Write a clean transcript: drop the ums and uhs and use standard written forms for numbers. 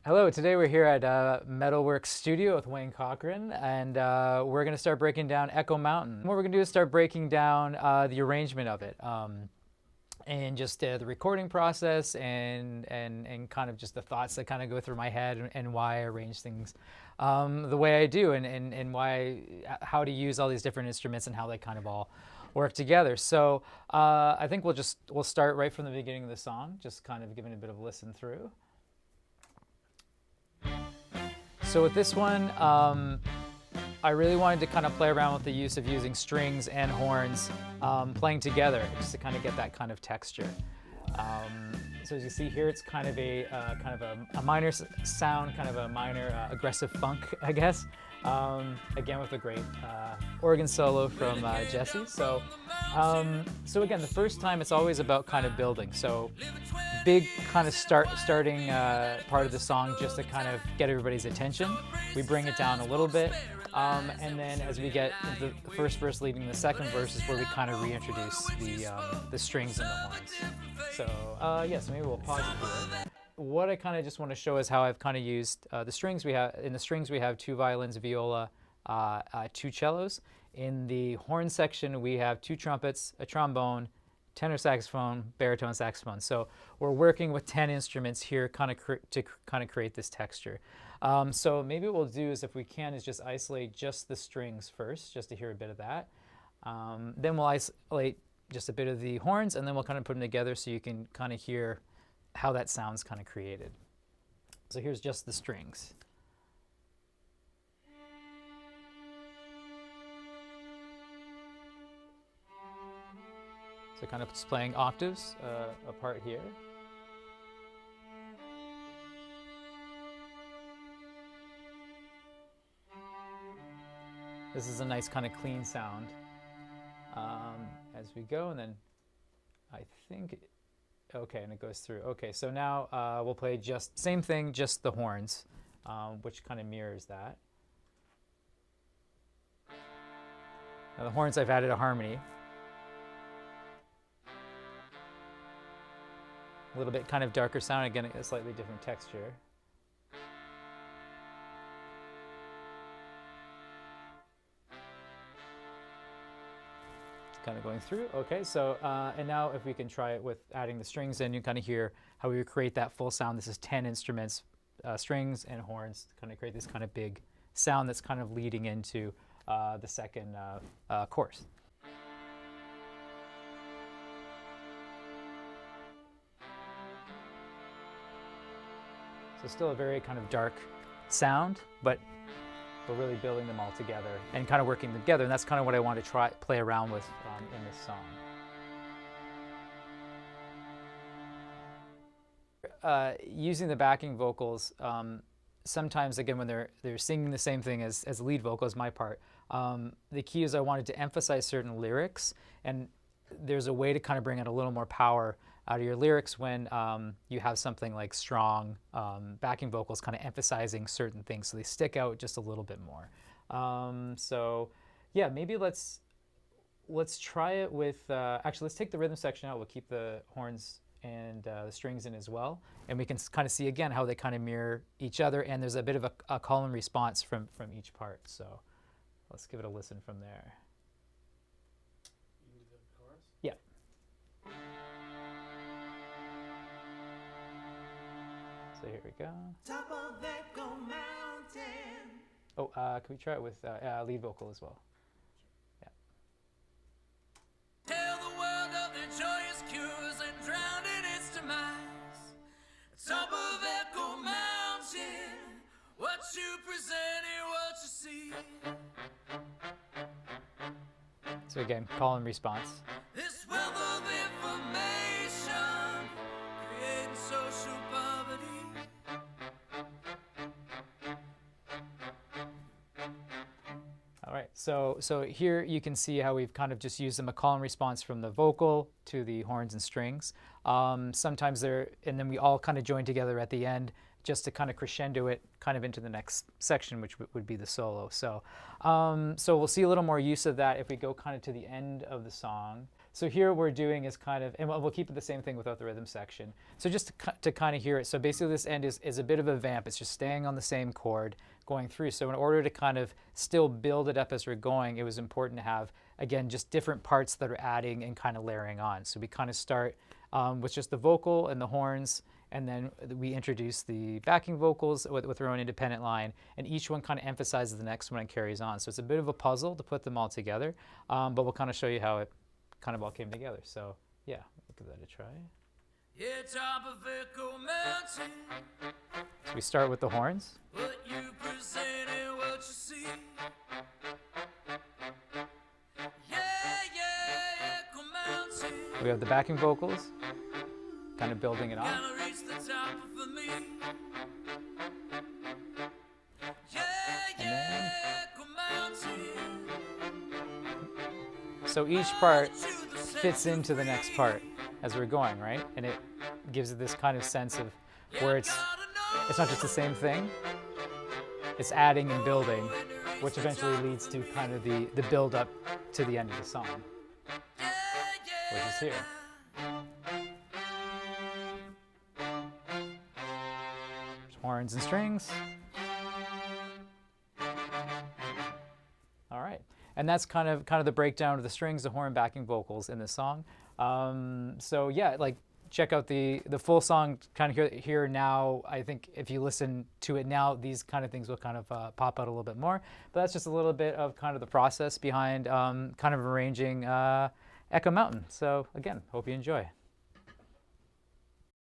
Hello, today we're here at Metalworks Studio with Wayne Cochran, and we're going to start breaking down Echo Mountain. What we're going to do is start breaking down the arrangement of it, and just the recording process and kind of just the thoughts that kind of go through my head and why I arrange things the way I do and how to use all these different instruments and how they kind of all work together. So I think we'll start right from the beginning of the song, just kind of giving a bit of a listen through. So with this one, I really wanted to kind of play around with the use of using strings and horns playing together, just to kind of get that kind of texture. So as you see here, it's kind of a minor sound, kind of a minor aggressive funk, I guess. Again, with a great organ solo from Jesse. So again, the first time it's always about kind of building. So big kind of starting part of the song just to kind of get everybody's attention. We bring it down a little bit, and then as we get the first verse leading the second verse is where we kind of reintroduce the strings and the horns. So yes, maybe we'll pause it here. What I kind of just want to show is how I've kind of used the strings. In the strings we have 2 violins, viola, 2 cellos. In the horn section we have 2 trumpets, a trombone, tenor saxophone, baritone saxophone. So we're working with 10 instruments here to kind of create this texture. So maybe what we'll do is, if we can, is just isolate just the strings first, just to hear a bit of that. Then we'll isolate just a bit of the horns, and then we'll kind of put them together so you can kind of hear how that sound's kind of created. So here's just the strings. So kind of just playing octaves apart here. This is a nice kind of clean sound as we go, and then I think, okay, and it goes through. Okay, so now we'll play just same thing, just the horns, which kind of mirrors that. Now the horns, I've added a harmony. A little bit kind of darker sound, again, a slightly different texture. It's kind of going through. Okay, so and now if we can try it with adding the strings in, you kind of hear how we create that full sound. This is 10 instruments, strings and horns, to kind of create this kind of big sound that's kind of leading into the second chorus. So still a very kind of dark sound, but we're really building them all together and kind of working together, and that's kind of what I want to play around with in this song. Using the backing vocals, sometimes again when they're singing the same thing as the lead vocal, as my part, the key is I wanted to emphasize certain lyrics, and there's a way to kind of bring in a little more power out of your lyrics when you have something like strong backing vocals kind of emphasizing certain things, so they stick out just a little bit more. So yeah, maybe let's try it with, actually let's take the rhythm section out. We'll keep the horns and the strings in as well, and we can kind of see again how they kind of mirror each other, and there's a bit of a call and response from each part. So let's give it a listen from there. Yeah. So here we go. Top of Echo Mountain. Oh, can we try it with lead vocal as well? Yeah. Tell the world of their joyous cures and drown in its demise. Top of Echo Mountain, what you present and what you see. So again, call and response. This wealth of information, creating social poverty. All right, so here you can see how we've kind of just used the call and response from the vocal to the horns and strings. Sometimes and then we all kind of join together at the end just to kind of crescendo it kind of into the next section, which would be the solo. So we'll see a little more use of that if we go kind of to the end of the song. So here we're doing is kind of, and we'll keep it the same thing without the rhythm section. So just to kind of hear it. So basically this end is a bit of a vamp. It's just staying on the same chord going through. So in order to kind of still build it up as we're going, it was important to have, again, just different parts that are adding and kind of layering on. So we kind of start with just the vocal and the horns, and then we introduce the backing vocals with their own independent line, and each one kind of emphasizes the next one and carries on. So it's a bit of a puzzle to put them all together, but we'll kind of show you how it kind of all came together. So yeah, we'll give that a try. So we start with the horns. We have the backing vocals, kind of building it on. So each part fits into the next part as we're going, right? And it gives it this kind of sense of where it's not just the same thing, it's adding and building, which eventually leads to kind of the build up to the end of the song, which is here. There's horns and strings. All right. And that's kind of the breakdown of the strings, the horn, backing vocals in this song. So yeah, like check out the full song kind of here now. I think if you listen to it now, these kind of things will kind of pop out a little bit more. But that's just a little bit of kind of the process behind kind of arranging Echo Mountain. So again, hope you enjoy.